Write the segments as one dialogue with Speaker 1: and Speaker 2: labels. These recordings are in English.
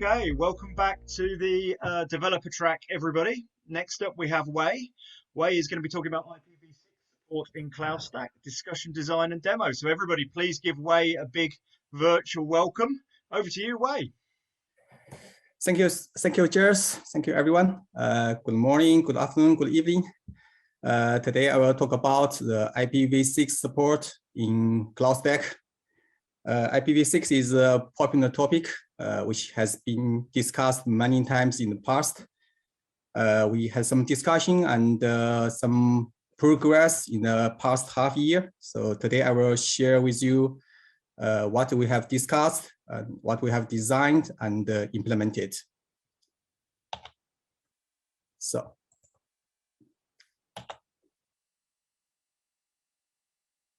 Speaker 1: Okay, welcome back to the developer track, everybody. Next up, we have Wei. Wei is going to be talking about IPv6 support in CloudStack, discussion, design, and demo. So everybody, please give Wei a big virtual welcome. Over to you, Wei.
Speaker 2: Thank you, Jers. Thank you, everyone. Good morning, good afternoon, good evening. Today, I will talk about the IPv6 support in CloudStack. IPv6 is a popular topic which has been discussed many times in the past. We had some discussion and some progress in the past half year. So today I will share with you what we have discussed, what we have designed and implemented. So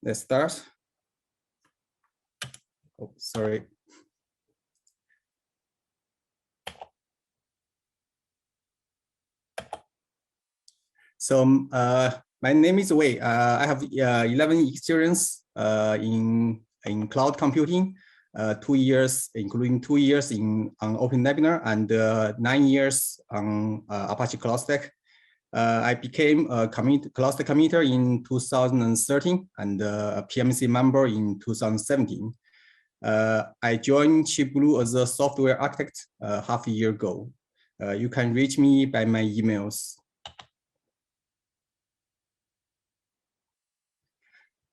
Speaker 2: let's start. Oh, sorry. So my name is Wei. I have 11 experience in cloud computing, 2 years, including 2 years on OpenWebinar and 9 years on Apache CloudStack. I became a CloudStack committer in 2013 and a PMC member in 2017. I joined ChipBlue as a software architect half a year ago. You can reach me by my emails.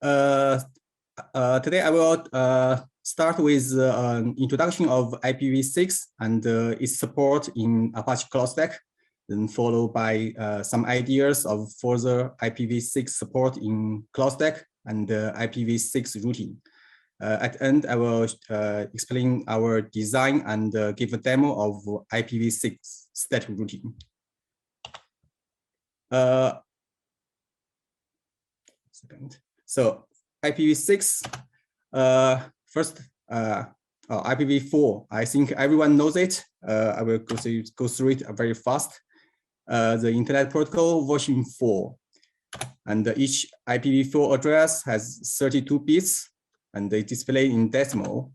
Speaker 2: Today I will start with an introduction of IPv6 and its support in Apache CloudStack, then followed by some ideas of further IPv6 support in CloudStack and IPv6 routing. At the end, I will explain our design and give a demo of IPv6 static routing. So IPv6, first, IPv4, I think everyone knows it. I will go through it very fast. The Internet Protocol version 4, and each IPv4 address has 32 bits, and they display in decimal,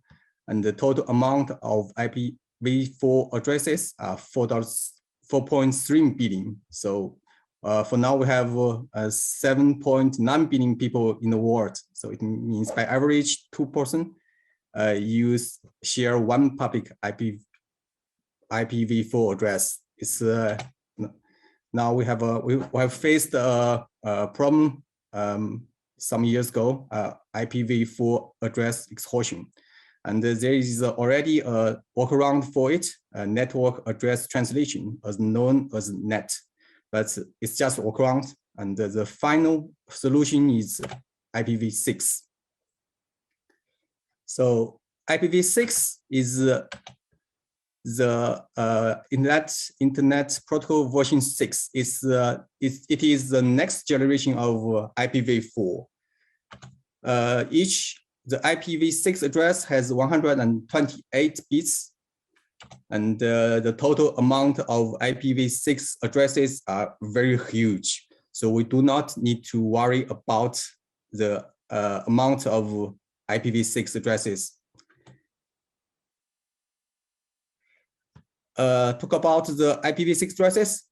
Speaker 2: and the total amount of IPv4 addresses are 4.3 billion. So for now, we have 7.9 billion people in the world. So it means by average, 2% share one public IPv4 address. It's now we have faced a problem some years ago, IPv4 address exhaustion. And there is already a workaround for it, network address translation, as known as NET. But it's just a workaround, and the final solution is IPv6. So IPv6 is the Internet Protocol version 6. It is the next generation of IPv4. The IPv6 address has 128 bits, and the total amount of IPv6 addresses are very huge. So we do not need to worry about the amount of IPv6 addresses. Talk about the IPv6 addresses.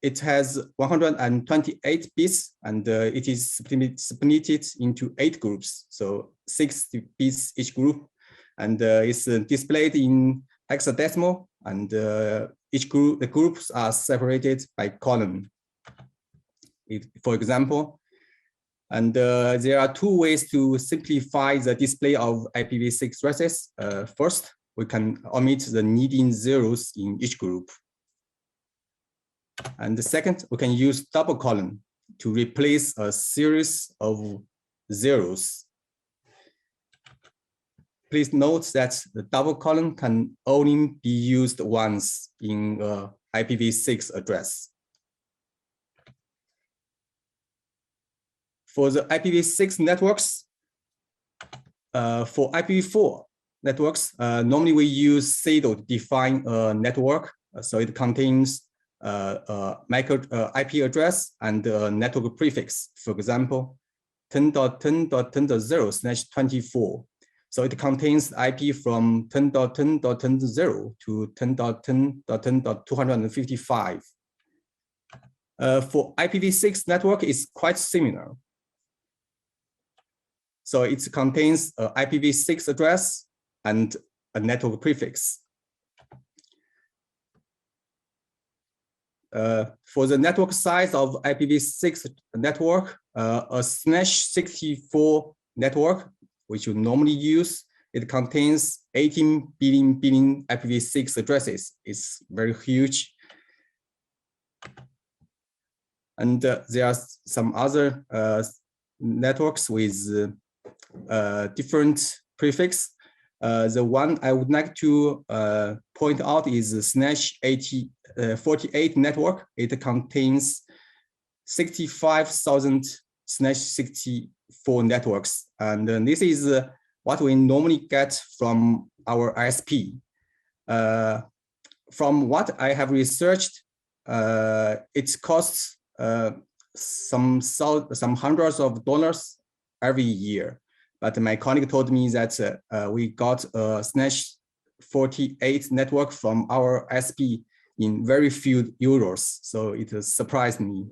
Speaker 2: It has 128 bits, and it is split into 8 groups, so 60 bits each group, and it's displayed in hexadecimal, and the groups are separated by column. For example, and there are 2 ways to simplify the display of IPv6 addresses. First, we can omit the needing zeros in each group. And the second, we can use double column to replace a series of zeros. Please note that the double column can only be used once in IPv6 address. For the IPv6 networks, for IPv4 networks, normally we use CIDO to define a network. So it contains IP address and network prefix. For example, 10.10.10.0/24. So it contains IP from 10.10.10.0 to 10.10.10.255. For IPv6 network, it's quite similar. So it contains an IPv6 address and a network prefix. For the network size of IPv6 network, a /64 network, which you normally use, it contains 18 billion IPv6 addresses. It's very huge. And there are some other networks with different prefix. The one I would like to point out is the /48 network. It contains 65,000 /64 networks. And this is what we normally get from our ISP. From what I have researched, it costs some hundreds of dollars every year. But my colleague told me that we got a /48 network from our ISP in very few euros. So it surprised me.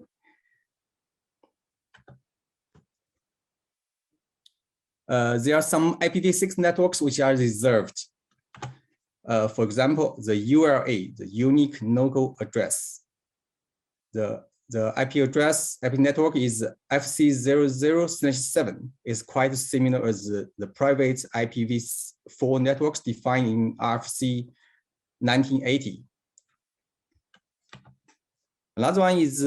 Speaker 2: There are some IPv6 networks which are reserved. For example, the ULA, the unique local address. The IP address, IP network is FC00/7. It's quite similar as the private IPv4 networks defined in RFC 1980. Another one is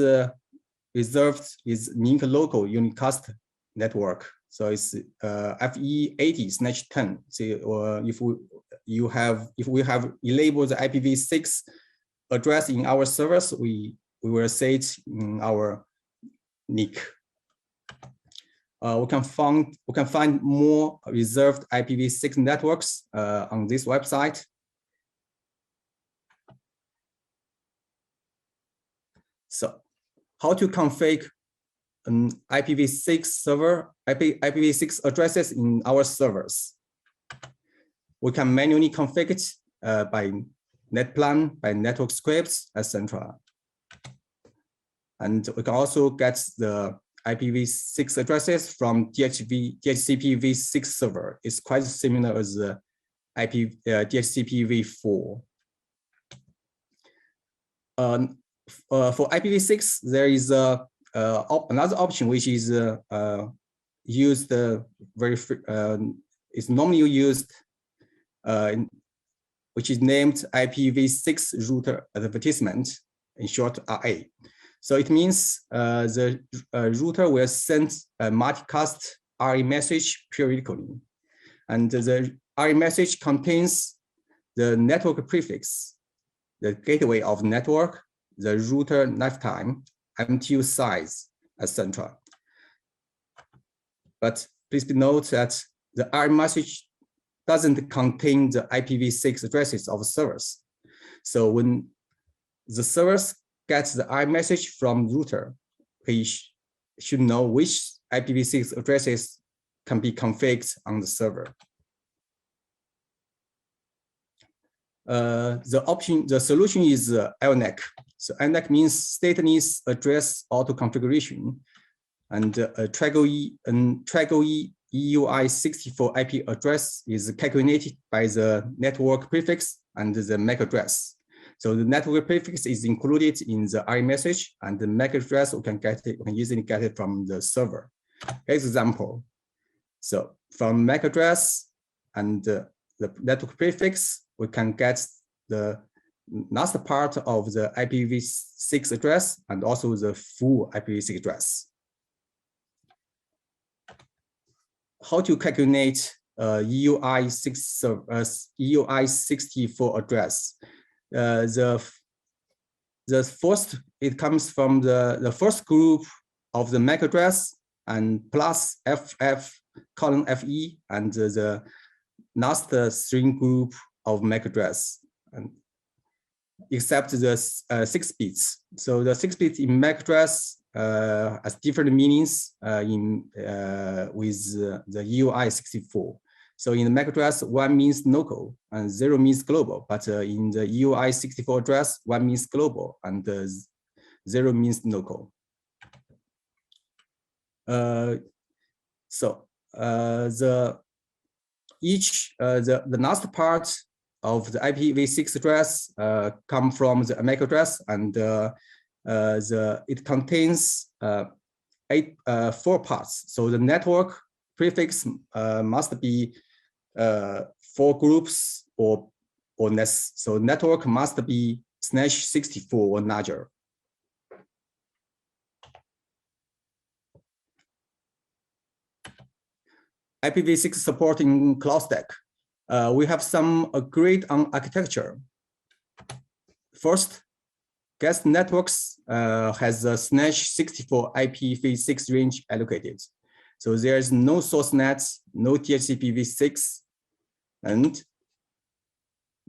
Speaker 2: reserved is unique local unicast network. So it's FE80/10. So if we have enabled the IPv6 address in our servers, we will say it in our NIC. We can find more reserved IPv6 networks on this website. So, how to configure an IPv6 server, IPv6 addresses in our servers? We can manually configure it by netplan, by network scripts, etc. And we can also get the IPv6 addresses from DHCP-v6 server. It's quite similar as the DHCP-v4. For IPv6, there is another option which is used is normally used, which is named IPv6 router advertisement, in short RA. So it means the router will send a multicast RA message periodically, and the RA message contains the network prefix, the gateway of network, the router lifetime, MTU size, etc. But please note that the RA message doesn't contain the IPv6 addresses of servers. So when the servers gets the RA message from router, he should know which IPv6 addresses can be configured on the server. The solution is LNAC. So LNAC means stateless address auto configuration, and TRAGO-E EUI64 IP address is calculated by the network prefix and the MAC address. So the network prefix is included in the RA message, and the MAC address we can easily get it from the server. Example. So from MAC address and the network prefix, we can get the last part of the IPv6 address and also the full IPv6 address. How to calculate EUI64 address? The first, it comes from the first group of the MAC address and plus FF colon FE and the last string group of MAC address, and except the 6 bits. So the 6 bits in MAC address has different meanings with the EUI64. So in the MAC address, 1 means local and 0 means global. But in the UI64 address, 1 means global and 0 means local. The last part of the IPv6 address come from the MAC address, and it contains 4 parts. So the network prefix must be 4 groups or less. So network must be /64 or larger. IPv6 support in CloudStack. We have some agreed on architecture. First, guest networks has a /64 IPv6 range allocated. So there is no source net, no DHCPv6, and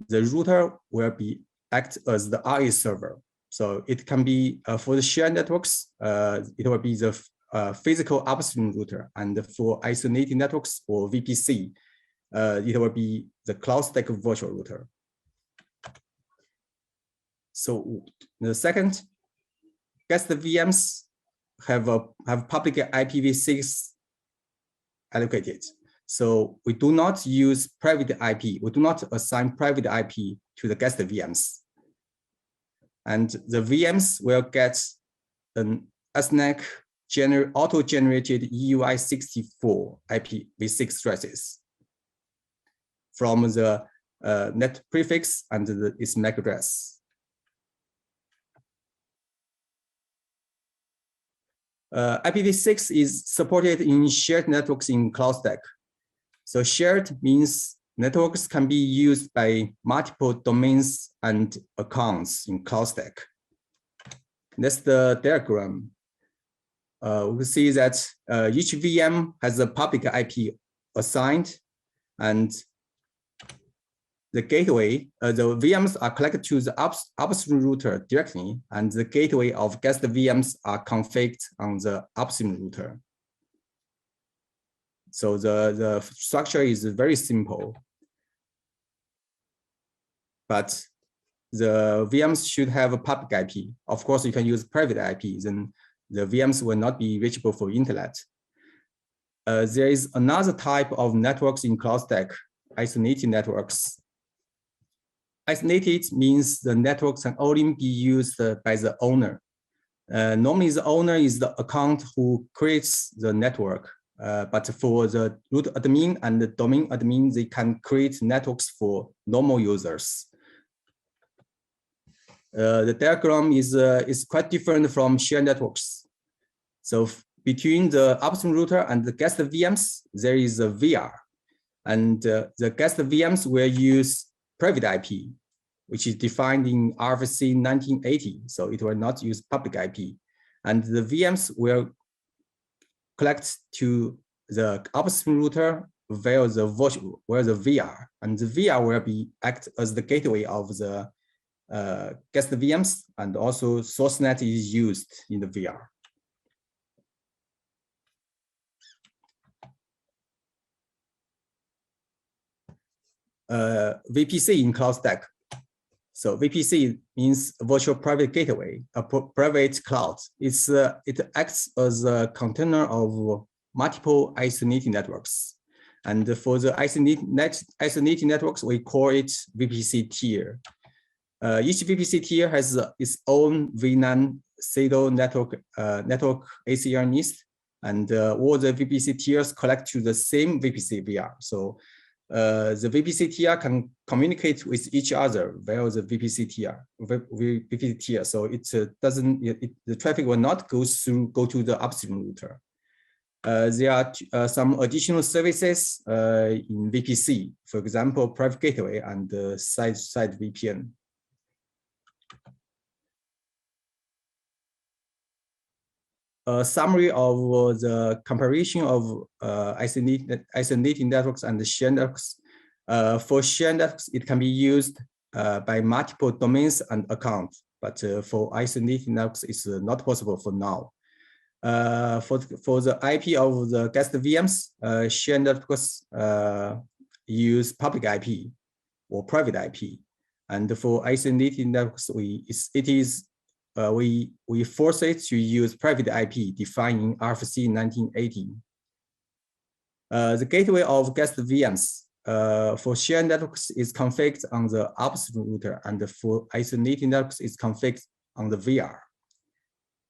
Speaker 2: the router will act as the RA server. So it can be for the shared networks, it will be the physical upstream router, and for isolated networks or VPC, it will be the CloudStack virtual router. So the second, guest VMs have public IPv6 allocated. So we do not use private IP. We do not assign private IP to the guest VMs. And the VMs will get an SLAAC auto-generated UI64 IPv6 addresses from the net prefix and its MAC address. IPv6 is supported in shared networks in CloudStack. So shared means networks can be used by multiple domains and accounts in CloudStack. That's the diagram. We can see that each VM has a public IP assigned, and the gateway, the VMs are connected to the upstream router directly, and the gateway of guest VMs are configured on the upstream router. So the structure is very simple, but the VMs should have a public IP. Of course, you can use private IP, then the VMs will not be reachable for internet. There is another type of networks in CloudStack, isolated networks. Isolated means the networks can only be used by the owner. Normally, the owner is the account who creates the network. But for the root admin and the domain admin, they can create networks for normal users. The diagram is quite different from shared networks. So between the upstream router and the guest VMs, there is a VR. And the guest VMs will use private IP, which is defined in RFC 1980. So it will not use public IP. And the VMs will collect to the upstream router via the virtual, where the VR, and the VR will act as the gateway of the guest VMs, and also SourceNet is used in the VR. VPC in CloudStack. So VPC means virtual private gateway, a private cloud. It acts as a container of multiple isolated networks. And for the isolated networks, we call it VPC tier. Each VPC tier has its own VLAN pseudo network ACR NIST, and all the VPC tiers collect to the same VPC VR. So the VPC tier can communicate with each other via the VPC tier. So the traffic will not go to the upstream router. There are some additional services in VPC, for example, private gateway and side VPN. A summary of the comparison of isolated networks and the shared networks. For shared networks, it can be used by multiple domains and accounts, but for isolated networks, it's not possible for now. For the IP of the guest VMs, shared networks use public IP or private IP. And for isolated networks, we force it to use private IP defined in RFC 1980. The gateway of guest VMs for shared networks is configured on the upstream router, and for isolated networks is configured on the VR.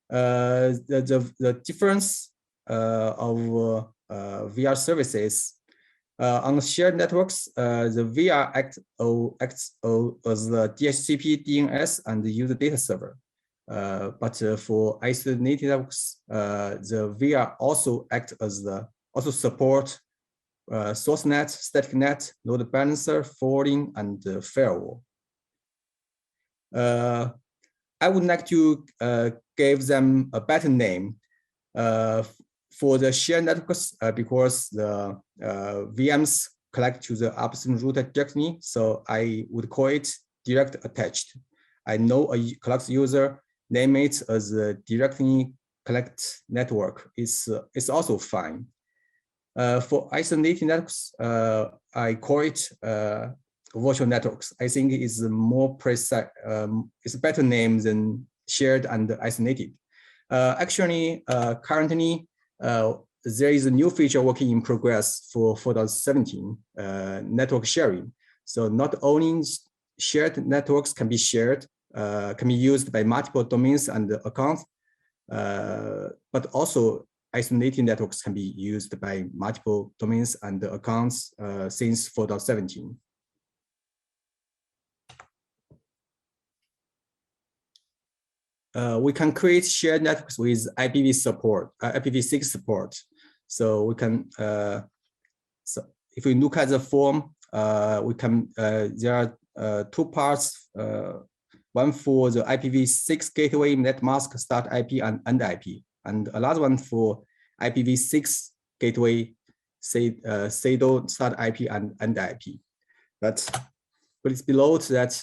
Speaker 2: The difference of VR services on shared networks, the VR acts as the DHCP, DNS, and the user data server. But for isolated networks, the VR also acts as support source net, static net, load balancer, forwarding, and firewall. I would like to give them a better name for the shared networks because the VMs connect to the upstream router directly. So I would call it direct attached. I know a CloudStack user name it as a directly connect network. It's also fine. For isolated networks, I call it virtual networks. I think it's more precise. It's a better name than shared and isolated. Actually, currently, there is a new feature working in progress for 4.17 network sharing. So not only shared networks can be shared, can be used by multiple domains and accounts, but also isolated networks can be used by multiple domains and accounts since 4.17. We can create shared networks with IPv6 support. So we can, so if we look at the form, we can, there are two parts, one for the IPv6 gateway net mask start IP and end IP, and another one for IPv6 gateway SADO start IP and end IP. But it's below that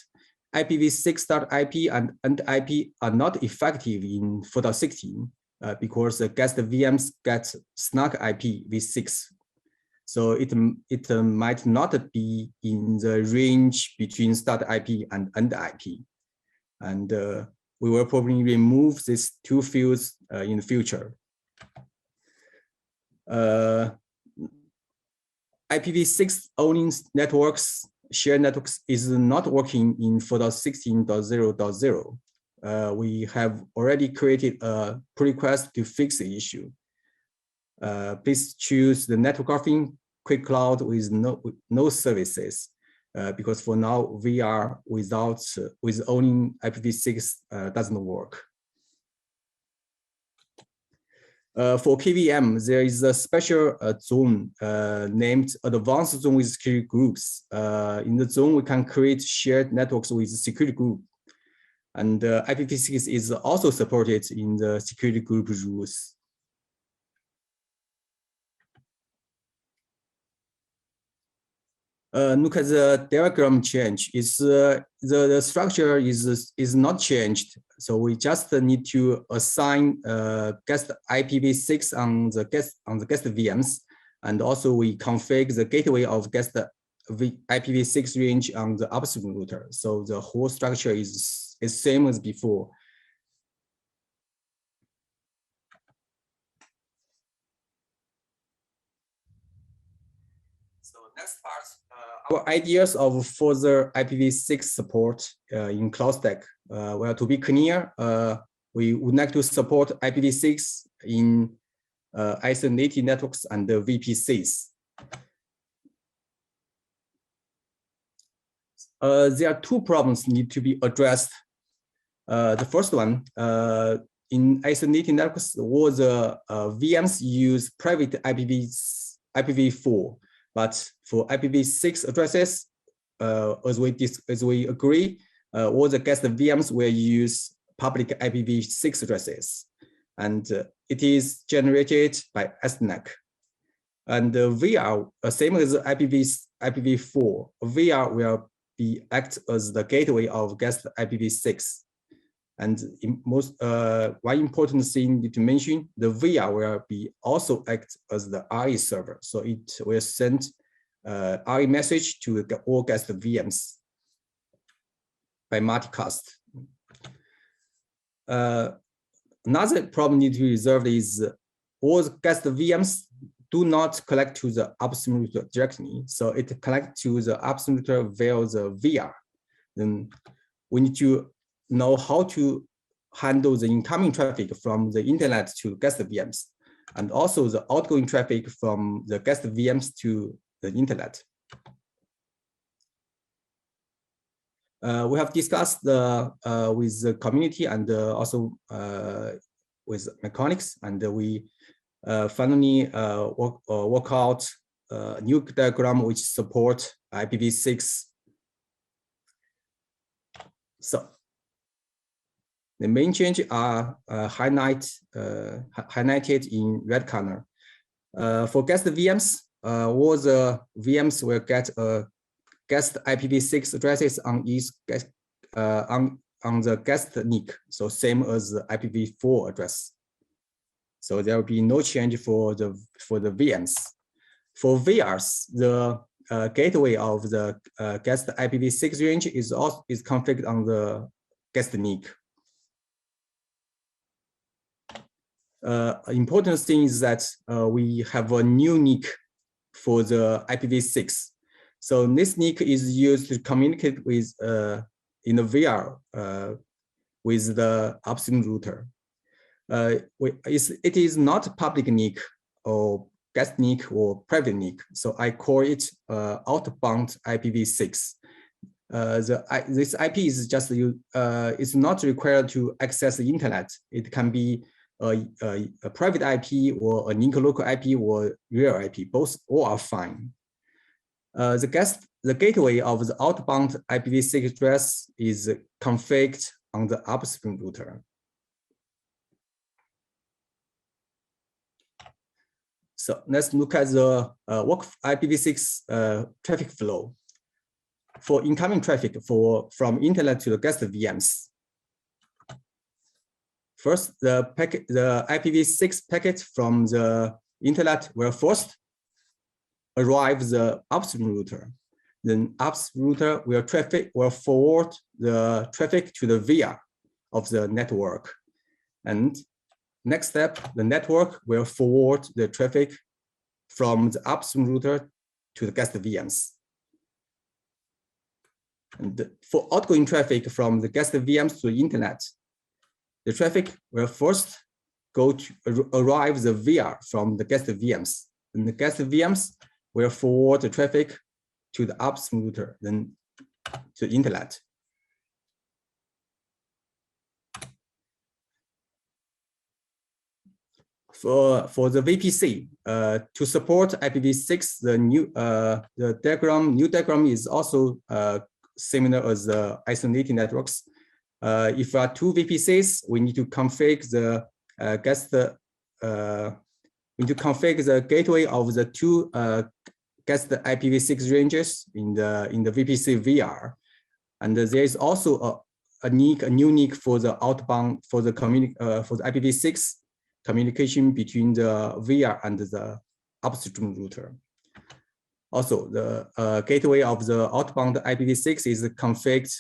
Speaker 2: IPv6 start IP and end IP are not effective in 4.16 because the guest VMs get SLAAC IPv6. So it might not be in the range between start IP and end IP. And we will probably remove these two fields in the future. IPv6 only networks, shared networks is not working in 4.16.0.0. We have already created a pull request to fix the issue. Please choose the networking quick cloud with no services, because for now VR with only IPv6 doesn't work. For KVM, there is a special zone named Advanced Zone with Security Groups. In the zone, we can create shared networks with security group. And IPv6 is also supported in the security group rules. Look at the diagram change. The structure is not changed. So we just need to assign guest IPv6 on the guest VMs, and also we configure the gateway of guest IPv6 range on the upstream router. So the whole structure is same as before. So next part, our ideas of further IPv6 support in CloudStack. Well, to be clear, we would like to support IPv6 in isolated networks and the VPCs. There are two problems need to be addressed. The first one, in isolated networks, all the VMs use private IPv4. But for IPv6 addresses, as we agree, all the guest VMs will use public IPv6 addresses, and it is generated by SLAAC. And VR, same as IPv4, VR will act as the gateway of guest IPv6. And one important thing to mention, the VR will also act as the RE server. So it will send RE message to all guest VMs by multicast. Another problem need to be resolved is all the guest VMs do not connect to the upstream router directly. So it connects to the upstream router via the VR. Then we need to know how to handle the incoming traffic from the internet to guest VMs, and also the outgoing traffic from the guest VMs to the internet. We have discussed with the community and also with mechanics, and we finally work out a new diagram which support IPv6. So the main changes are highlighted in red color. For guest VMs, all the VMs will get a guest IPv6 addresses on each guest, on the guest NIC, so same as the IPv4 address. So there will be no change for the VMs. For VRs, the gateway of the guest IPv6 range is configured on the guest NIC. Important thing is that we have a new NIC for the IPv6. So this NIC is used to communicate with in the VR with the upstream router. It is not public NIC or guest NIC or private NIC. So I call it outbound IPv6. This IP is just it's not required to access the internet. It can be a private IP or a NIC local IP or real IP. Both all are fine. The gateway of the outbound IPv6 address is configured on the upstream router. So let's look at the IPv6 traffic flow. For incoming traffic from internet to the guest VMs. First, the IPv6 packet from the internet will first arrive the upstream router. Then upstream router will forward the traffic to the VR of the network. And next step, the network will forward the traffic from the upstream router to the guest VMs. And for outgoing traffic from the guest VMs to the internet, the traffic will first arrive the VR from the guest VMs. And the guest VMs will forward the traffic to the upstream router, then to the internet. For the VPC, to support IPv6, the new diagram is also similar as the isolated networks. If there are two VPCs, we need to configure the gateway of the two guest IPv6 ranges in the VPC VR, and there is also a new NIC for the outbound for the IPv6 communication between the VR and the upstream router. Also, the gateway of the outbound IPv6 is configured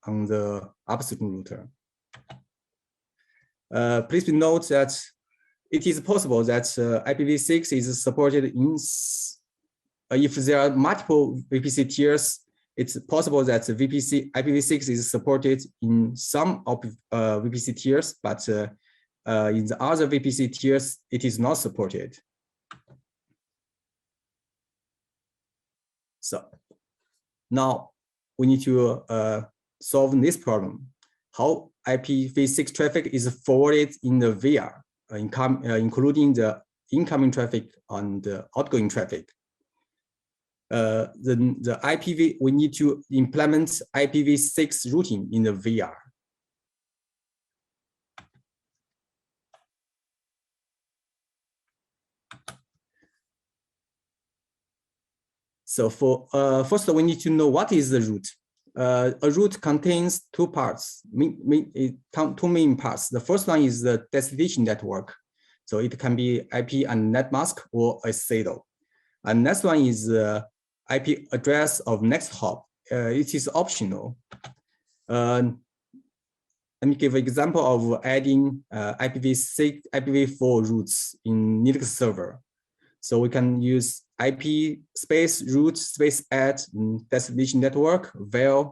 Speaker 2: on the upstream router. Please note that it is possible that IPv6 is supported in, if there are multiple VPC tiers, it's possible that the IPv6 is supported in some of VPC tiers, but in the other VPC tiers, it is not supported. So now we need to solve this problem. How IPv6 traffic is forwarded in the VR, including the incoming traffic and the outgoing traffic. We need to implement IPv6 routing in the VR. So first we need to know what is the route. A route contains two parts, two main parts. The first one is the destination network. So it can be IP and net mask or a SADO. And next one is IP address of next hop. It is optional. Let me give an example of adding IPv6, IPv4 routes in Linux server. So we can use IP space root space add destination network via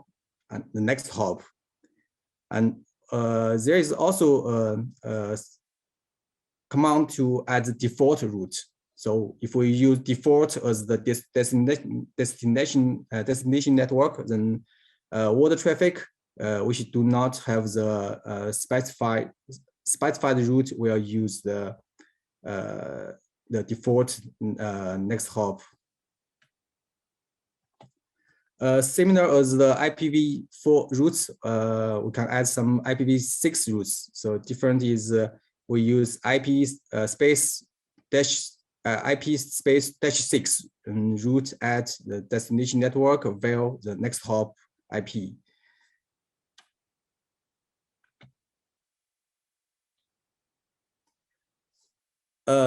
Speaker 2: the next hop. And there is also a command to add the default route. So if we use default as the destination network, then water traffic, which do not have the specified route, will use the default next hop. Similar as the IPv4 routes, we can add some IPv6 routes. So different is we use IP space dash 6 route at the destination network via the next hop IP.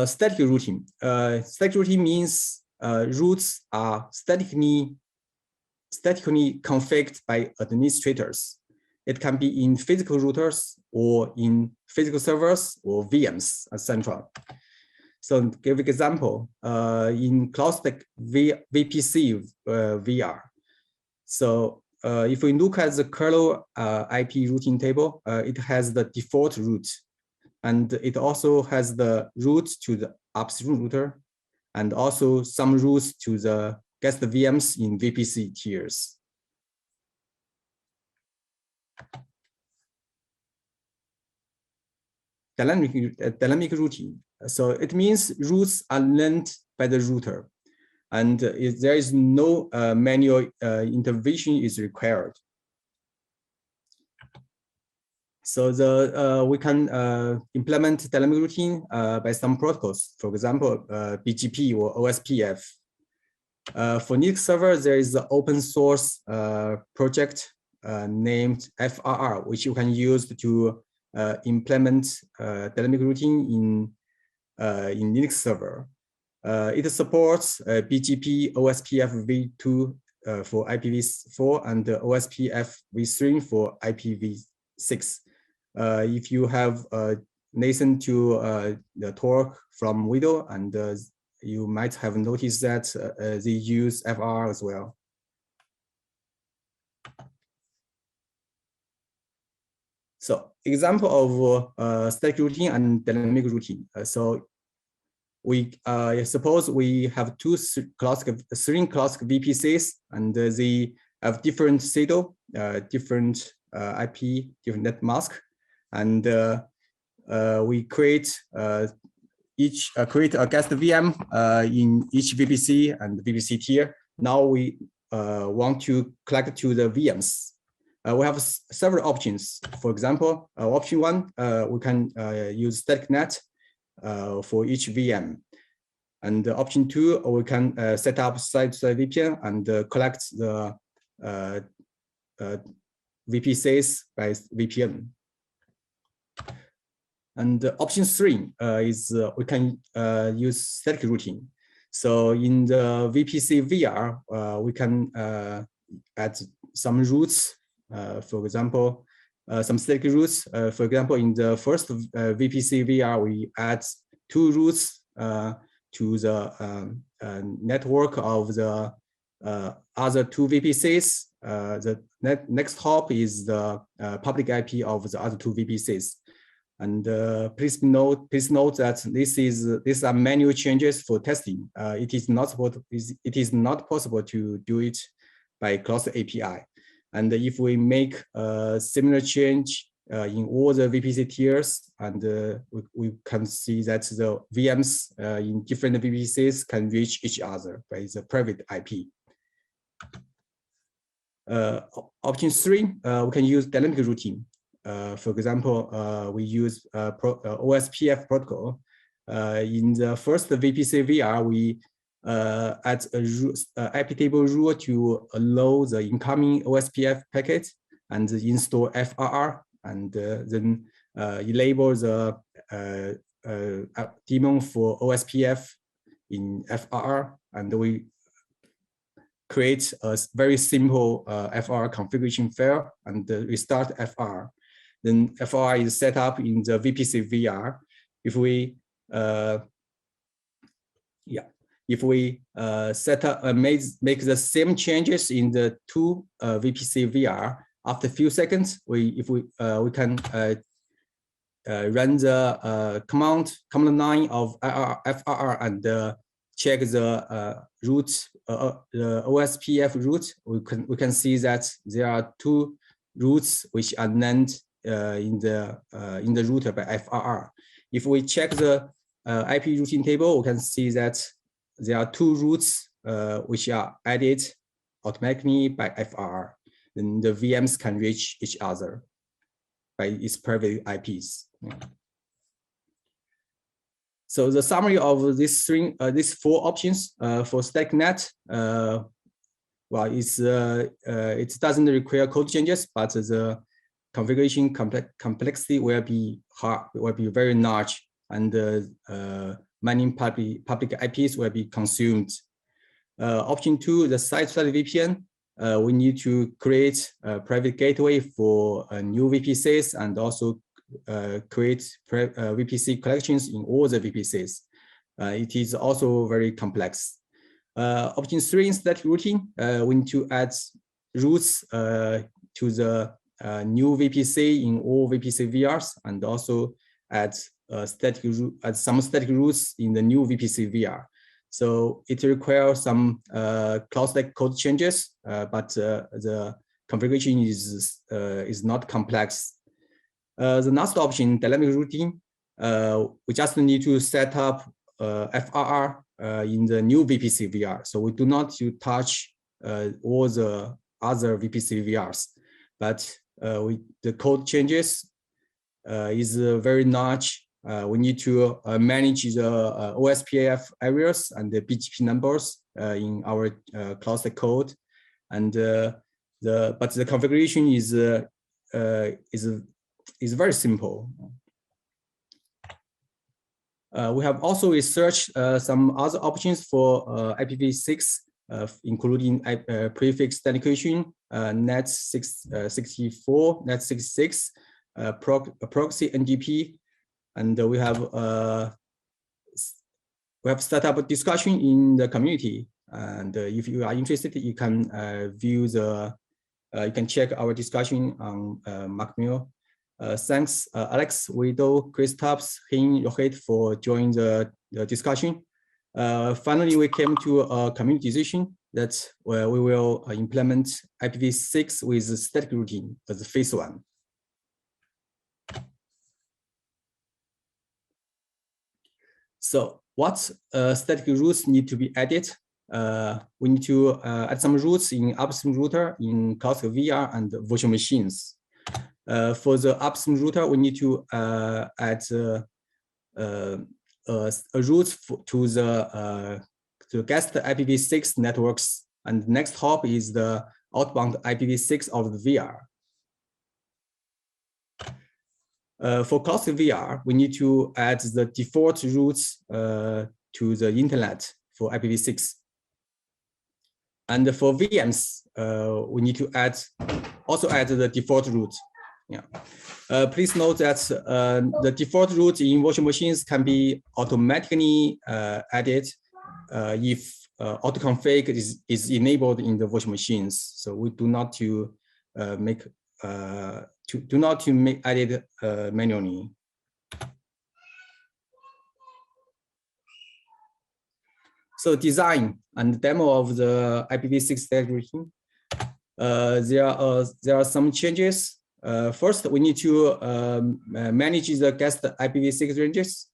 Speaker 2: Static routing. Static routing means routes are statically configured by administrators. It can be in physical routers or in physical servers or VMs, etc. So to give an example, in CloudStack VPC VR. So if we look at the kernel IP routing table, it has the default route. And it also has the route to the upstream router and also some routes to the guest VMs in VPC tiers. Dynamic routing. So it means routes are learned by the router, and there is no manual intervention is required. So we can implement dynamic routing by some protocols, for example, BGP or OSPF. For Linux server, there is an open source project named FRR, which you can use to implement dynamic routing in Linux server. It supports BGP OSPF v2 for IPv4 and OSPF v3 for IPv6. If you have listened to the talk from Widow, and you might have noticed that they use FR as well. So example of static routing and dynamic routing. So we suppose we have three CloudStack VPCs, and they have different CIDO, different IP, different net mask, and we create create a guest VM in each VPC and VPC tier. Now we want to connect to the VMs. We have several options. For example, option 1, we can use static net for each VM. And option 2, we can set up side-to-side VPN and collect the VPCs by VPN. And option 3 is we can use static routing. So in the VPC VR, we can add some routes. For example, some static routes. For example, in the first VPC VR, we add 2 routes to the network of the other 2 VPCs. The next hop is the public IP of the other 2 VPCs. And please note that these are manual changes for testing. It is not possible to do it by CloudStack API. And if we make a similar change in all the VPC tiers, and we can see that the VMs in different VPCs can reach each other by the private IP. Option 3, we can use dynamic routing. For example, we use OSPF protocol. In the first VPC VR, we add a IP table rule to allow the incoming OSPF packet and install FRR, and then enable the daemon for OSPF in FRR, and we create a very simple FRR configuration file and restart FRR. Then FRR is set up in the VPC VR. If we set up make the same changes in the two VPC VR, after a few seconds, we can run the command line of FRR and check the root, the OSPF root. We can see that there are two roots which are named in the router by FRR. If we check the IP routing table, we can see that there are two routes which are added automatically by FRR. Then the VMs can reach each other by its private IPs. So the summary of these four options for static net, well, it doesn't require code changes, but the configuration complexity will be very large, and many public IPs will be consumed. Option 2, the site-side VPN. We need to create a private gateway for new VPCs and also create VPC collections in all the VPCs. It is also very complex. Option 3, static routing. We need to add routes to the new VPC in all VPC VRs, and also add some static routes in the new VPC VR. So it requires some CloudStack code changes, but the configuration is not complex. The last option, dynamic routing, we just need to set up FRR in the new VPC VR. So we do not touch all the other VPC VRs, but the code changes is very large. We need to manage the OSPF areas and the BGP numbers in our CloudStack code, and but the configuration is very simple. We have also researched some other options for IPv6, including prefix authentication, net 64, net 66, proxy NGP, and we have set up a discussion in the community. And if you are interested, you can view you can check our discussion on Macmill. Thanks, Alex, Widow, Christophs, Hein, Rohit for joining the discussion. Finally, we came to a community decision that we will implement IPv6 with static routing as the phase 1. So what static routes need to be added? We need to add some routes in upstream router in CloudStack VR and virtual machines. For the upstream router, we need to add a route to the guest IPv6 networks, and next hop is the outbound IPv6 of the VR. For CloudStack VR, we need to add the default routes to the internet for IPv6. And for VMs, we need to also add the default route. Yeah. Please note that the default route in virtual machines can be automatically added if autoconfig is enabled in the virtual machines. So we do not to make added manually. So design and demo of the IPv6 static routing. There are some changes. First, we need to manage the guest IPv6 ranges,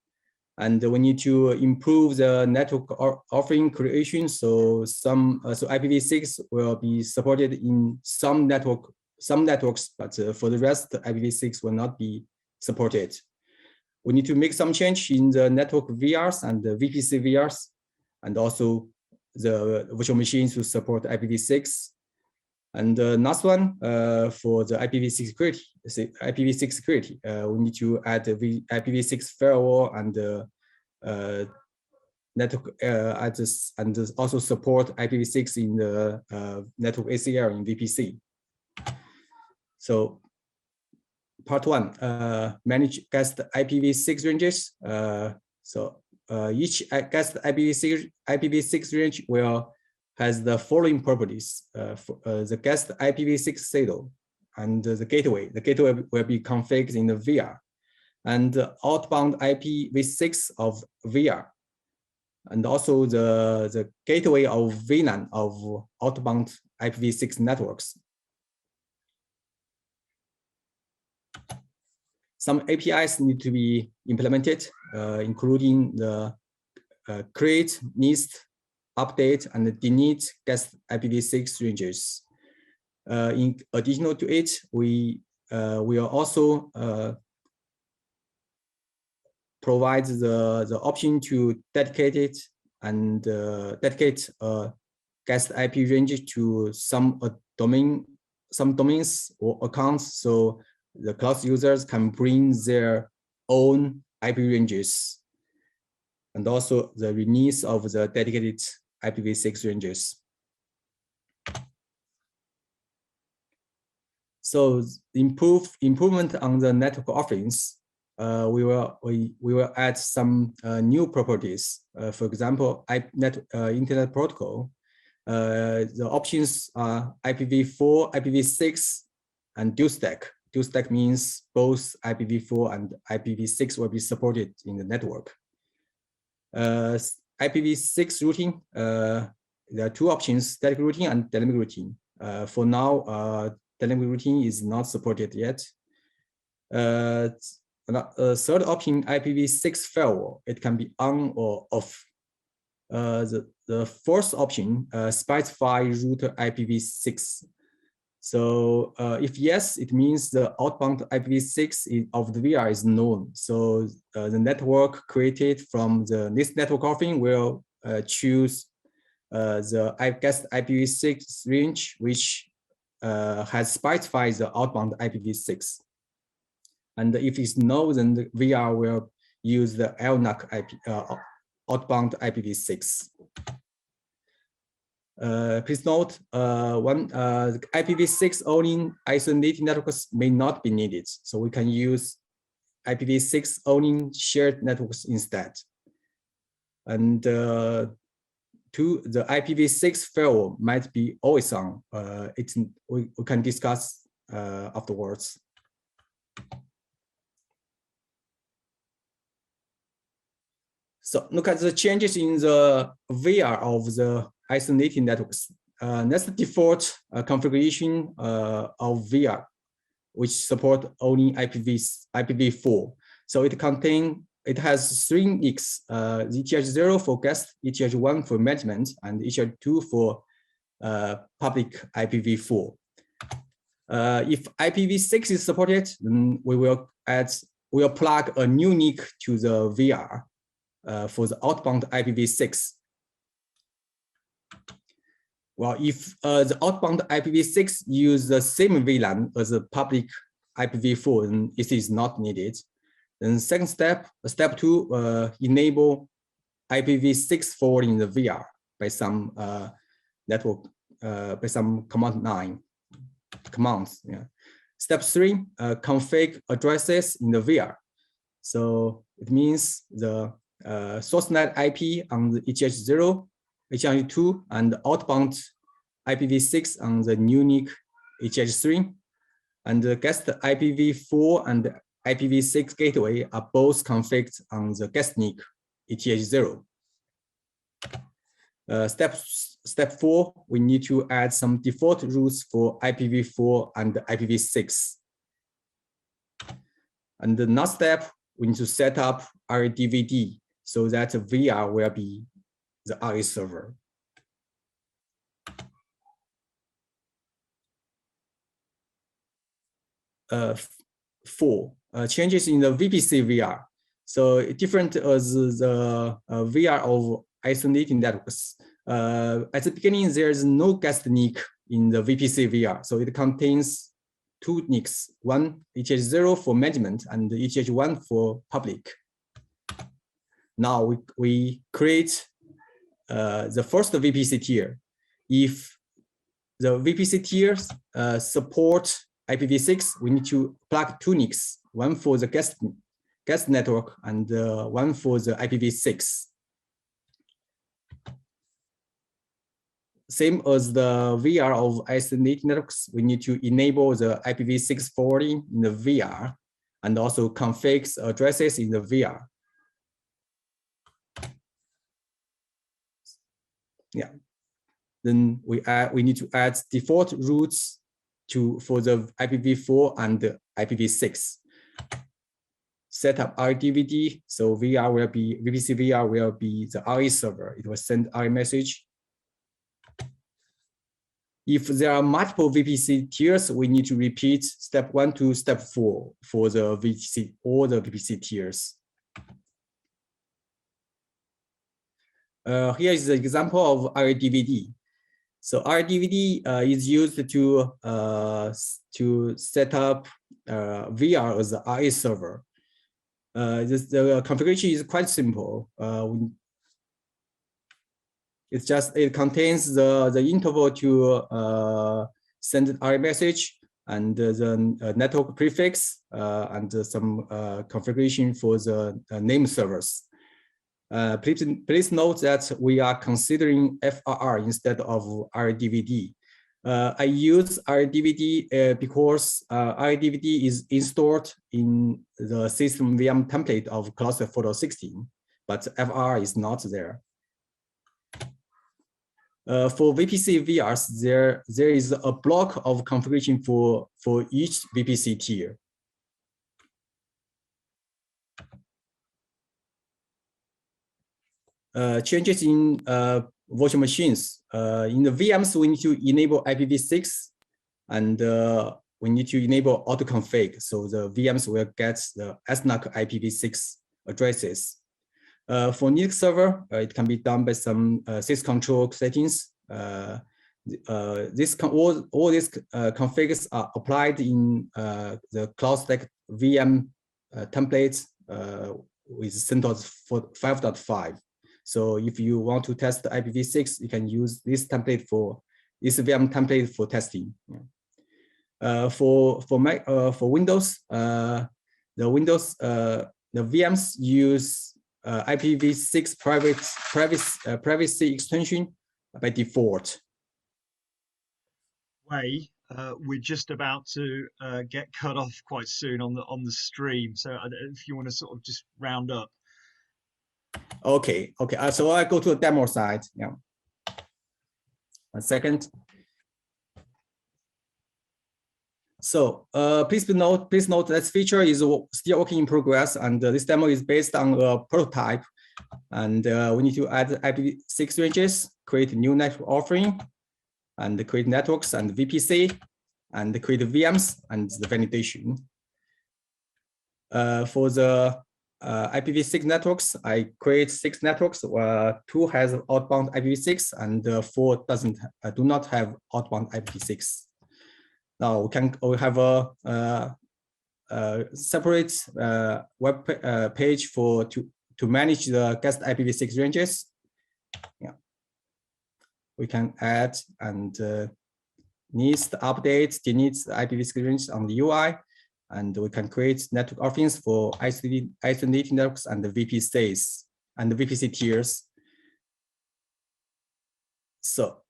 Speaker 2: and we need to improve the network offering creation. So IPv6 will be supported in some networks, but for the rest, IPv6 will not be supported. We need to make some change in the network VRs and the VPC VRs, and also the virtual machines to support IPv6. And the last one, for the IPv6 security, we need to add the IPv6 firewall and network address and also support IPv6 in the network ACL in VPC. So part one, manage guest IPv6 ranges. Each guest IPv6 range has the following properties. The guest IPv6 saddle and the gateway. The gateway will be configured in the VR, and the outbound IPv6 of VR, and also the gateway of VLAN of outbound IPv6 networks. Some APIs need to be implemented, including the create, list, update, and delete guest IPv6 ranges. In addition to it, we will also provide the option to dedicate it and dedicate guest IP range to some domains or accounts, so the cloud users can bring their own IP ranges, and also the release of the dedicated IPv6 ranges. So improvement on the network offerings, we will add some new properties. For example, Internet Protocol. The options are IPv4, IPv6, and dual stack. Dual stack means both IPv4 and IPv6 will be supported in the network. IPv6 routing, there are two options, static routing and dynamic routing. For now, dynamic routing is not supported yet. Third option, IPv6 firewall, it can be on or off. The fourth option, specify router IPv6. So if yes, it means the outbound IPv6 of the VR is known. So the network created from this network offering will choose the guest IPv6 range, which has specified the outbound IPv6. And if it's known, then the VR will use the LNAC outbound IPv6. Please note, IPv6 only isolated networks may not be needed. So we can use IPv6 only shared networks instead. And the IPv6 firewall might be always on. We can discuss afterwards. So look at the changes in the VR of the isolated networks. That's the default configuration of VR, which support only IPv4. So it has 3 NICs, ETH0 for guest, ETH1 for management, and ETH2 for public IPv4. If IPv6 is supported, then we'll plug a new NIC to the VR for the outbound IPv6. Well, if the outbound IPv6 use the same VLAN as the public IPv4, then it is not needed. Then second step, step 2, enable IPv6 forwarding in the VR by some network, by some command line commands. Yeah. Step 3, config addresses in the VR. So it means the source net IP on the ETH0, ETH2, and outbound IPv6 on the new NIC ETH3, and the guest IPv4 and IPv6 gateway are both configured on the guest NIC ETH0. Step 4, we need to add some default routes for IPv4 and IPv6. And the last step, we need to set up radvd so that the VR will be the RA server. Changes in the VPC VR. So different as the VR of isolated networks. At the beginning, there's no guest NIC in the VPC VR. So it contains 2 NICs, one ETH0 for management and ETH1 for public. Now we create the first VPC tier. If the VPC tiers support IPv6, we need to plug two NICs, one for the guest network and one for the IPv6. Same as the VR of isolated networks, we need to enable the IPv6 forwarding in the VR and also config addresses in the VR. Yeah. Then we need to add default routes for the IPv4 and the IPv6. Set up radvd, so VPC VR will be the RE server. It will send RE message. If there are multiple VPC tiers, we need to repeat step 1 to step 4 for the VPC, all the VPC tiers. Here is the example of radvd. So radvd is used to set up VR as a RE server. The configuration is quite simple. It contains the interval to send RE message and the network prefix and some configuration for the name servers. Please note that we are considering FRR instead of radvd. I use radvd because radvd is installed in the system VM template of CloudStack Photo 16, but FRR is not there. For VPC VRs, there is a block of configuration for each VPC tier. Changes in virtual machines. In the VMs, we need to enable IPv6, and we need to enable autoconfig. So the VMs will get the SLAAC IPv6 addresses. For Linux server, it can be done by some syscontrol settings. All these configs are applied in the CloudStack VM template with CentOS 5.5. So if you want to test the IPv6, you can use this template this VM template for testing. Yeah. For Windows, the VMs use IPv6 privacy extension by default.
Speaker 1: Wei, we're just about to get cut off quite soon on the stream, so if you want to sort of just round up.
Speaker 2: Okay. So I go to the demo side. Yeah. 1 second. So please note this feature is still working in progress, and this demo is based on a prototype. And we need to add IPv6 ranges, create a new network offering, and create networks and VPC, and create VMs and the validation. For the IPv6 networks, I create 6 networks. 2 has outbound IPv6, and 4 do not have outbound IPv6. Now we have a separate web page to manage the guest IPv6 ranges. Yeah, we can add and needs the update, delete the IPv6 range on the UI. And we can create network offerings for isolated networks and the VPCs and the VPC tiers. So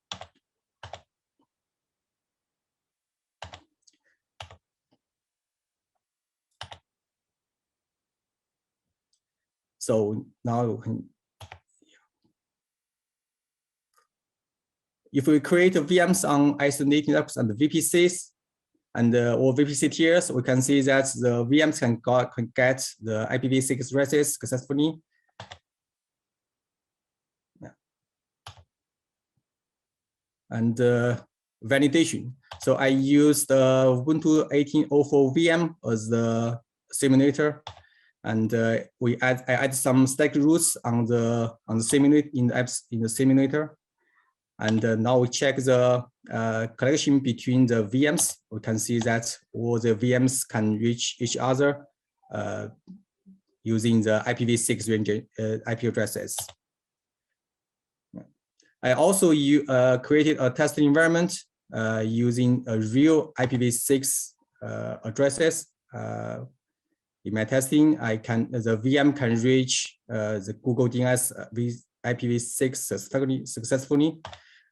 Speaker 2: now if we create VMs on isolated networks and the VPCs, and or VPC tiers, we can see that the VMs can get the IPv6 addresses successfully. Yeah. And validation. So I used the Ubuntu 18.04 VM as the simulator, and I add some static routes on the simulator in the simulator. And now we check the connection between the VMs. We can see that all the VMs can reach each other using the IPv6 range IP addresses. I also created a testing environment using a real IPv6 addresses. In my testing, the VM can reach the Google DNS IPv6 successfully,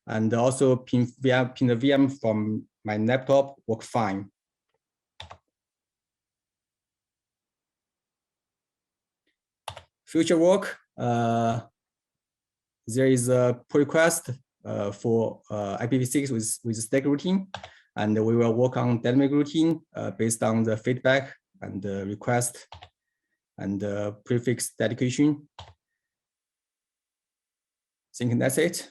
Speaker 2: and also pin the VM from my laptop work fine. Future work, there is a pull request for IPv6 with stack routing, and we will work on dynamic routing based on the feedback and the request and prefix dedication. I think that's it.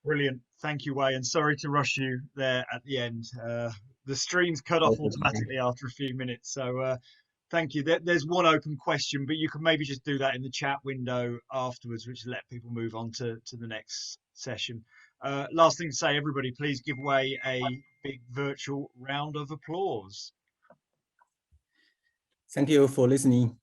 Speaker 1: Brilliant. Thank you, Wei. And sorry to rush you there at the end. The stream's cut off automatically after a few minutes. So thank you. There's one open question, but you can maybe just do that in the chat window afterwards, which will let people move on to the next session. Last thing to say, everybody, please give Wei a big virtual round of applause.
Speaker 2: Thank you for listening.